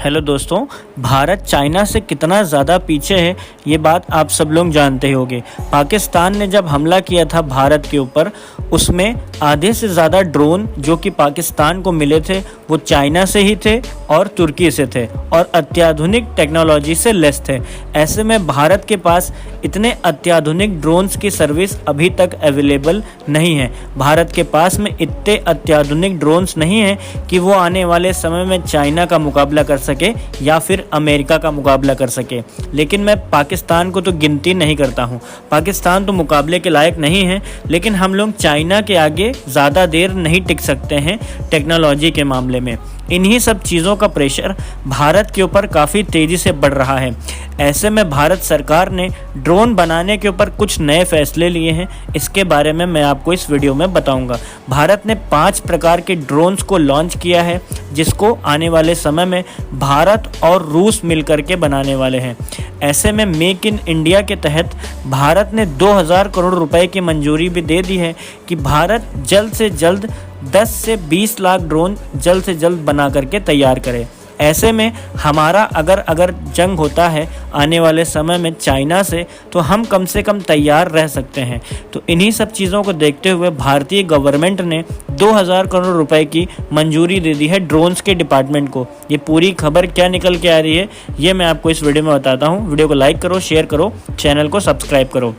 Hello दोस्तों, Bharat China से कितना ज़्यादा पीछे है ये बात आप सब लोग जानते ही होंगे। पाकिस्तान ने जब हमला किया था भारत के ऊपर, उसमें आधे से ज़्यादा ड्रोन जो कि पाकिस्तान को मिले थे वो चाइना से ही थे और तुर्की से थे और अत्याधुनिक टेक्नोलॉजी से लैस थे। ऐसे में भारत के पास इतने अत्याधुनिक ड्रोन्स की सर्विस अभी तक अवेलेबल नहीं है। भारत के पास में इतने अत्याधुनिक ड्रोन्स नहीं हैं कि वो आने वाले समय में चाइना का मुकाबला कर सके या फिर अमेरिका का मुकाबला कर सके। लेकिन मैं पाकिस्तान को तो गिनती नहीं करता हूँ, पाकिस्तान तो मुकाबले के लायक नहीं है, लेकिन हम लोग चाइना के आगे ज़्यादा देर नहीं टिक सकते हैं टेक्नोलॉजी के मामले में। इन्हीं सब चीज़ों का प्रेशर भारत के ऊपर काफ़ी तेज़ी से बढ़ रहा है। ऐसे में भारत सरकार ने ड्रोन बनाने के ऊपर कुछ नए फैसले लिए हैं, इसके बारे में मैं आपको इस वीडियो में बताऊंगा। भारत ने 5 प्रकार के ड्रोन्स को लॉन्च किया है, जिसको आने वाले समय में भारत और रूस मिलकर के बनाने वाले हैं। ऐसे में मेक इन इंडिया के तहत भारत ने 2000 करोड़ रुपए की मंजूरी भी दे दी है कि भारत जल्द से जल्द 10 से 20 लाख ड्रोन जल्द से जल्द बना करके तैयार करे। ऐसे में हमारा अगर जंग होता है आने वाले समय में चाइना से, तो हम कम से कम तैयार रह सकते हैं। तो इन्हीं सब चीज़ों को देखते हुए भारतीय गवर्नमेंट ने 2000 करोड़ रुपए की मंजूरी दे दी है ड्रोन्स के डिपार्टमेंट को। ये पूरी खबर क्या निकल के आ रही है ये मैं आपको इस वीडियो में बताता हूँ। वीडियो को लाइक करो, शेयर करो, चैनल को सब्सक्राइब करो।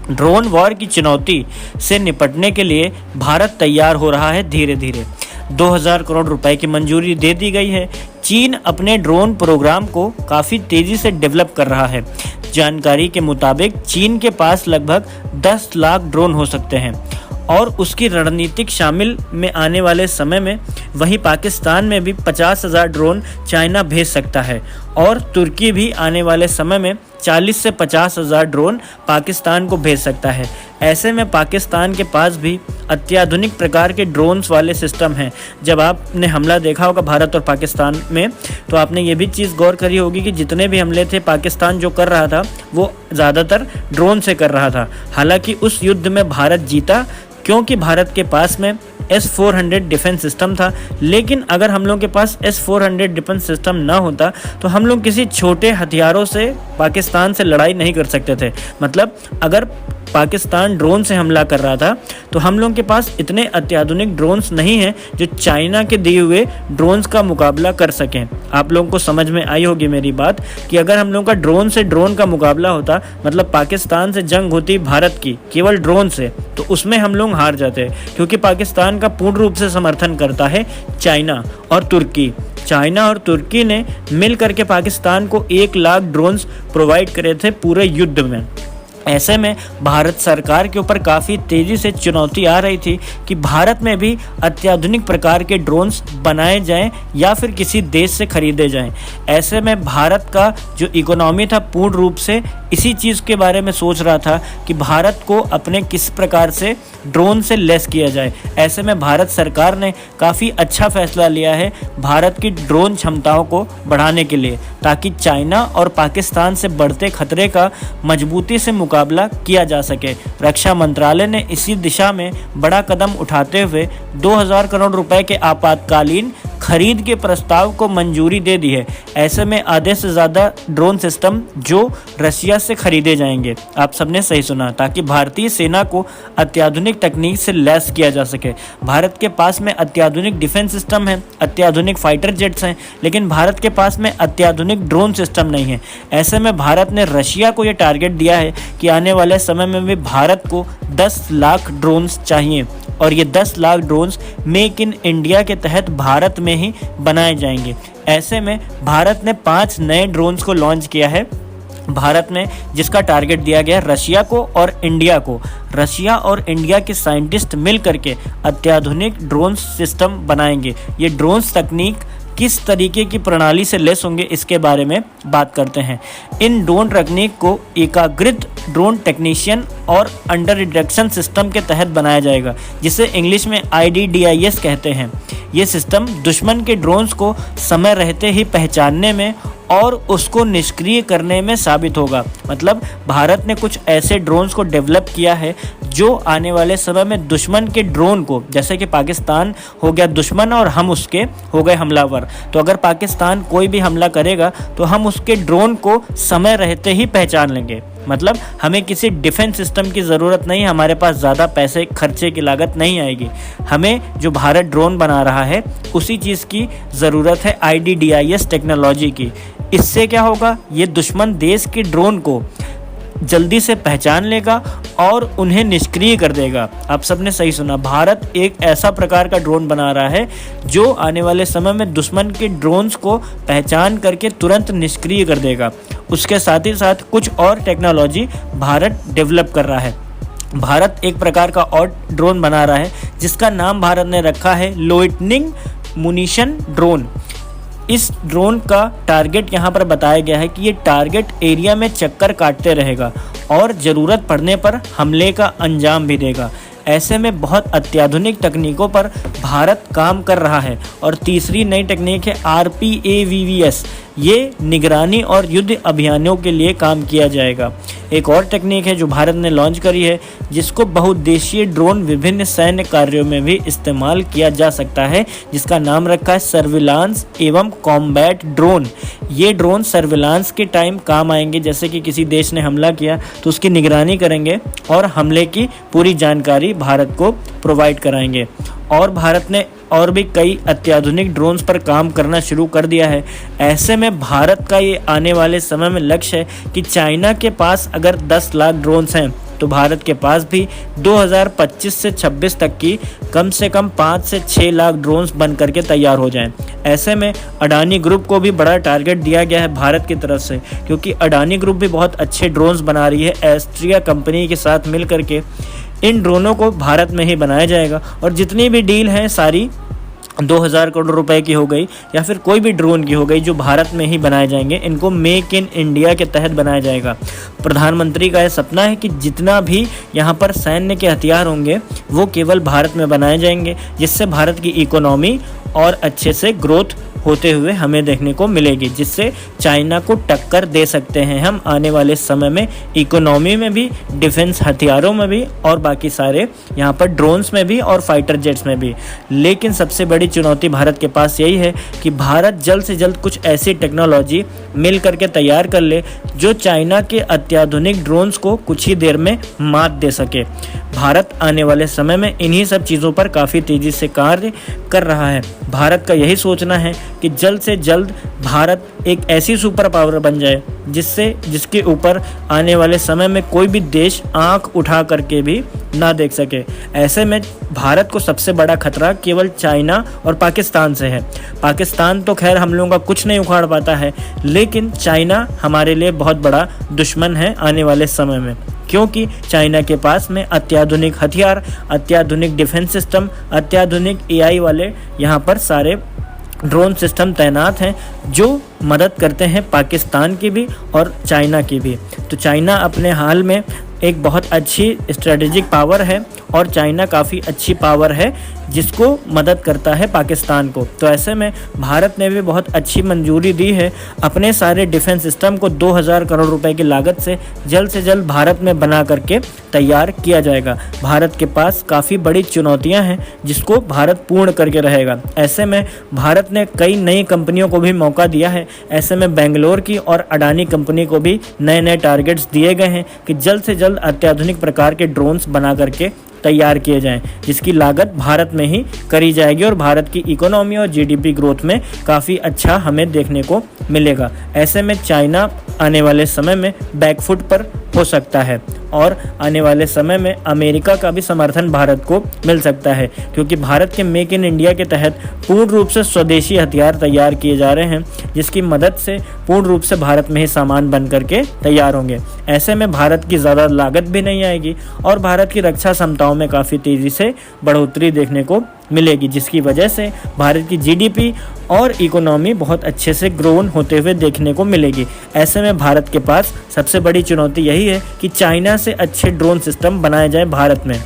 ड्रोन वॉर की चुनौती से निपटने के लिए भारत तैयार हो रहा है धीरे धीरे। 2000 करोड़ रुपए की मंजूरी दे दी गई है। चीन अपने ड्रोन प्रोग्राम को काफ़ी तेज़ी से डेवलप कर रहा है। जानकारी के मुताबिक चीन के पास लगभग 10 लाख ड्रोन हो सकते हैं और उसकी रणनीतिक शामिल में आने वाले समय में वहीं पाकिस्तान में भी 50,000 ड्रोन चाइना भेज सकता है और तुर्की भी आने वाले समय में 40 से 50,000 ड्रोन पाकिस्तान को भेज सकता है। ऐसे में पाकिस्तान के पास भी अत्याधुनिक प्रकार के ड्रोन्स वाले सिस्टम हैं। जब आपने हमला देखा होगा भारत और पाकिस्तान में, तो आपने ये भी चीज़ गौर करी होगी कि जितने भी हमले थे पाकिस्तान जो कर रहा था वो ज़्यादातर ड्रोन से कर रहा था। हालांकि उस युद्ध में भारत जीता क्योंकि भारत के पास में S-400 डिफेंस सिस्टम था। लेकिन अगर हम लोग के पास S-400 डिफेंस सिस्टम ना होता तो हम लोग किसी छोटे हथियारों से पाकिस्तान से लड़ाई नहीं कर सकते थे। मतलब अगर पाकिस्तान ड्रोन से हमला कर रहा था तो हम लोग के पास इतने अत्याधुनिक ड्रोन्स नहीं हैं जो चाइना के दिए हुए ड्रोन्स का मुकाबला कर सकें। आप लोगों को समझ में आई होगी मेरी बात कि अगर हम लोग का ड्रोन से ड्रोन का मुकाबला होता, मतलब पाकिस्तान से जंग होती भारत की केवल ड्रोन से, तो उसमें हम लोग हार जाते, क्योंकि पाकिस्तान का पूर्ण रूप से समर्थन करता है चाइना और तुर्की। चाइना और तुर्की ने मिल करके पाकिस्तान को 1 लाख ड्रोन्स प्रोवाइड करे थे पूरे युद्ध में। ऐसे में भारत सरकार के ऊपर काफ़ी तेज़ी से चुनौती आ रही थी कि भारत में भी अत्याधुनिक प्रकार के ड्रोन्स बनाए जाएं या फिर किसी देश से खरीदे जाएं। ऐसे में भारत का जो इकोनॉमी था पूर्ण रूप से इसी चीज़ के बारे में सोच रहा था कि भारत को अपने किस प्रकार से ड्रोन से लेस किया जाए। ऐसे में भारत सरकार ने काफ़ी अच्छा फैसला लिया है भारत की ड्रोन क्षमताओं को बढ़ाने के लिए, ताकि चाइना और पाकिस्तान से बढ़ते खतरे का मजबूती से मुकाबला किया जा सके। रक्षा मंत्रालय ने इसी दिशा में बड़ा कदम उठाते हुए 2000 करोड़ रुपए के आपातकालीन खरीद के प्रस्ताव को मंजूरी दे दी है। ऐसे में आधे से ज़्यादा ड्रोन सिस्टम जो रशिया से खरीदे जाएंगे। आप सबने सही सुना, ताकि भारतीय सेना को अत्याधुनिक तकनीक से लैस किया जा सके। भारत के पास में अत्याधुनिक डिफेंस सिस्टम है, अत्याधुनिक फाइटर जेट्स हैं, लेकिन भारत के पास में अत्याधुनिक ड्रोन सिस्टम नहीं है। ऐसे में भारत ने रशिया को ये टारगेट दिया है कि आने वाले समय में भी भारत को 10 लाख ड्रोन्स चाहिए और ये 10 lakh drones make in India के तहत भारत में ही बनाए जाएंगे। ऐसे में भारत ने 5 नए ड्रोन्स को लॉन्च किया है भारत में, जिसका टारगेट दिया गया रशिया को और इंडिया को। रशिया और इंडिया के साइंटिस्ट मिल करके अत्याधुनिक ड्रोन सिस्टम बनाएंगे। ये ड्रोन्स तकनीक किस तरीके की प्रणाली से लेस होंगे इसके बारे में बात करते हैं। इन ड्रोन तकनीक को एकीकृत ड्रोन टेक्नीशियन और अंडर डिटेक्शन सिस्टम के तहत बनाया जाएगा, जिसे इंग्लिश में IDDIS कहते हैं। ये सिस्टम दुश्मन के ड्रोन्स को समय रहते ही पहचानने में और उसको निष्क्रिय करने में साबित होगा। मतलब भारत ने कुछ ऐसे ड्रोन्स को डेवलप किया है जो आने वाले समय में दुश्मन के ड्रोन को, जैसे कि पाकिस्तान हो गया दुश्मन और हम उसके हो गए हमलावर, तो अगर पाकिस्तान कोई भी हमला करेगा तो हम उसके ड्रोन को समय रहते ही पहचान लेंगे। मतलब हमें किसी डिफेंस सिस्टम की ज़रूरत नहीं, हमारे पास ज़्यादा पैसे खर्चे की लागत नहीं आएगी। हमें जो भारत ड्रोन बना रहा है उसी चीज़ की ज़रूरत है, IDDIS टेक्नोलॉजी की। इससे क्या होगा, ये दुश्मन देश के ड्रोन को जल्दी से पहचान लेगा और उन्हें निष्क्रिय कर देगा। आप सबने सही सुना, भारत एक ऐसा प्रकार का ड्रोन बना रहा है जो आने वाले समय में दुश्मन के ड्रोन्स को पहचान करके तुरंत निष्क्रिय कर देगा। उसके साथ ही साथ कुछ और टेक्नोलॉजी भारत डेवलप कर रहा है। भारत एक प्रकार का और ड्रोन बना रहा है जिसका नाम भारत ने रखा है लोइटनिंग मुनिशन ड्रोन। इस ड्रोन का टारगेट यहाँ पर बताया गया है कि ये टारगेट एरिया में चक्कर काटते रहेगा और ज़रूरत पड़ने पर हमले का अंजाम भी देगा। ऐसे में बहुत अत्याधुनिक तकनीकों पर भारत काम कर रहा है। और तीसरी नई तकनीक है RPAVVS, ये निगरानी और युद्ध अभियानों के लिए काम किया जाएगा। एक और तकनीक है जो भारत ने लॉन्च करी है जिसको बहुउद्देशीय ड्रोन विभिन्न सैन्य कार्यों में भी इस्तेमाल किया जा सकता है, जिसका नाम रखा है सर्विलांस एवं कॉम्बैट ड्रोन। ये ड्रोन सर्विलांस के टाइम काम आएंगे, जैसे कि किसी देश ने हमला किया तो उसकी निगरानी करेंगे और हमले की पूरी जानकारी भारत को प्रोवाइड कराएंगे। और भारत ने और भी कई अत्याधुनिक ड्रोन्स पर काम करना शुरू कर दिया है। ऐसे में भारत का ये आने वाले समय में लक्ष्य है कि चाइना के पास अगर 10 लाख ड्रोन्स हैं तो भारत के पास भी 2025 से 26 तक की कम से कम 5 से 6 लाख ड्रोन्स बन करके तैयार हो जाएं। ऐसे में अडानी ग्रुप को भी बड़ा टारगेट दिया गया है भारत की तरफ से, क्योंकि अडानी ग्रुप भी बहुत अच्छे ड्रोन्स बना रही है। एस्ट्रिया कंपनी के साथ मिल करके इन ड्रोनों को भारत में ही बनाया जाएगा और जितनी भी डील हैं सारी 2000 करोड़ रुपए की हो गई या फिर कोई भी ड्रोन की हो गई जो भारत में ही बनाए जाएंगे। इनको मेक इन इंडिया के तहत बनाया जाएगा। प्रधानमंत्री का यह सपना है कि जितना भी यहाँ पर सैन्य के हथियार होंगे वो केवल भारत में बनाए जाएंगे, जिससे भारत की इकोनॉमी और अच्छे से ग्रोथ होते हुए हमें देखने को मिलेगी, जिससे चाइना को टक्कर दे सकते हैं हम आने वाले समय में, इकोनॉमी में भी, डिफेंस हथियारों में भी और बाकी सारे यहाँ पर ड्रोन्स में भी और फाइटर जेट्स में भी। लेकिन सबसे बड़ी चुनौती भारत के पास यही है कि भारत जल्द से जल्द कुछ ऐसी टेक्नोलॉजी मिल करके तैयार कर ले जो चाइना के अत्याधुनिक ड्रोन्स को कुछ ही देर में मात दे सके। भारत आने वाले समय में इन्हीं सब चीज़ों पर काफ़ी तेज़ी से कार्य कर रहा है। भारत का यही सोचना है कि जल्द से जल्द भारत एक ऐसी सुपर पावर बन जाए जिसके ऊपर आने वाले समय में कोई भी देश आंख उठा करके भी ना देख सके। ऐसे में भारत को सबसे बड़ा खतरा केवल चाइना और पाकिस्तान से है। पाकिस्तान तो खैर हम लोगों का कुछ नहीं उखाड़ पाता है, लेकिन चाइना हमारे लिए बहुत बड़ा दुश्मन है आने वाले समय में, क्योंकि चाइना के पास में अत्याधुनिक हथियार, अत्याधुनिक डिफेंस सिस्टम, अत्याधुनिक AI वाले यहाँ पर सारे ड्रोन सिस्टम तैनात हैं जो मदद करते हैं पाकिस्तान की भी और चाइना की भी। तो चाइना अपने हाल में एक बहुत अच्छी स्ट्रेटेजिक पावर है और चाइना काफ़ी अच्छी पावर है जिसको मदद करता है पाकिस्तान को। तो ऐसे में भारत ने भी बहुत अच्छी मंजूरी दी है अपने सारे डिफेंस सिस्टम को 2000 करोड़ रुपए की लागत से जल्द भारत में बना करके तैयार किया जाएगा। भारत के पास काफ़ी बड़ी चुनौतियां हैं जिसको भारत पूर्ण करके रहेगा। ऐसे में भारत ने कई नई कंपनियों को भी मौका दिया है। ऐसे में बेंगलोर की और अडानी कंपनी को भी नए नए टारगेट्स दिए गए हैं कि जल्द से जल्द अत्याधुनिक प्रकार के ड्रोन्स बना करके तैयार किए जाएं, जिसकी लागत भारत में ही करी जाएगी और भारत की इकोनॉमी और GDP ग्रोथ में काफ़ी अच्छा हमें देखने को मिलेगा। ऐसे में चाइना आने वाले समय में बैकफुट पर हो सकता है और आने वाले समय में अमेरिका का भी समर्थन भारत को मिल सकता है, क्योंकि भारत के मेक इन इंडिया के तहत पूर्ण रूप से स्वदेशी हथियार तैयार किए जा रहे हैं, जिसकी मदद से पूर्ण रूप से भारत में ही सामान बन करके तैयार होंगे। ऐसे में भारत की ज़्यादा लागत भी नहीं आएगी और भारत की रक्षा क्षमताओं में काफ़ी तेज़ी से बढ़ोतरी देखने को मिलेगी, जिसकी वजह से भारत की GDP और इकोनॉमी बहुत अच्छे से ग्रोन होते हुए देखने को मिलेगी। ऐसे में भारत के पास सबसे बड़ी चुनौती यही है कि चाइना से अच्छे ड्रोन सिस्टम बनाए जाए भारत में।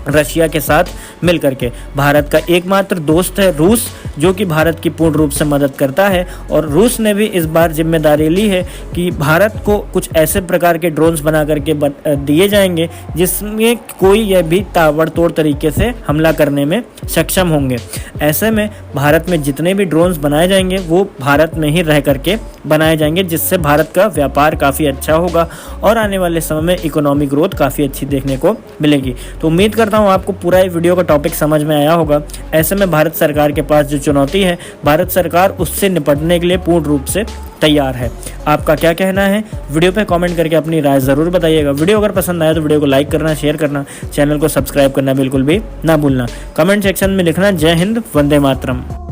रशिया के साथ मिलकर के। भारत का एकमात्र दोस्त है रूस, जो कि भारत की पूर्ण रूप से मदद करता है, और रूस ने भी इस बार जिम्मेदारी ली है कि भारत को कुछ ऐसे प्रकार के ड्रोन्स बना करके दिए जाएंगे जिसमें कोई यह भी ताबड़तोड़ तरीके से हमला करने में सक्षम होंगे। ऐसे में भारत में जितने भी ड्रोन्स बनाए जाएंगे वो भारत में ही रह करके बनाए जाएंगे, जिससे भारत का व्यापार काफ़ी अच्छा होगा और आने वाले समय में इकोनॉमिक ग्रोथ काफ़ी अच्छी देखने को मिलेगी। तो उम्मीद करता हूँ आपको पूरा ये वीडियो का टॉपिक समझ में आया होगा। ऐसे में भारत सरकार के पास जो चुनौती है, भारत सरकार उससे निपटने के लिए पूर्ण रूप से तैयार है। आपका क्या कहना है? वीडियो पे कमेंट करके अपनी राय ज़रूर बताइएगा। वीडियो अगर पसंद आया तो वीडियो को लाइक करना, शेयर करना, चैनल को सब्सक्राइब करना बिल्कुल भी ना भूलना। कमेंट सेक्शन में लिखना जय हिंद, वंदे मातरम।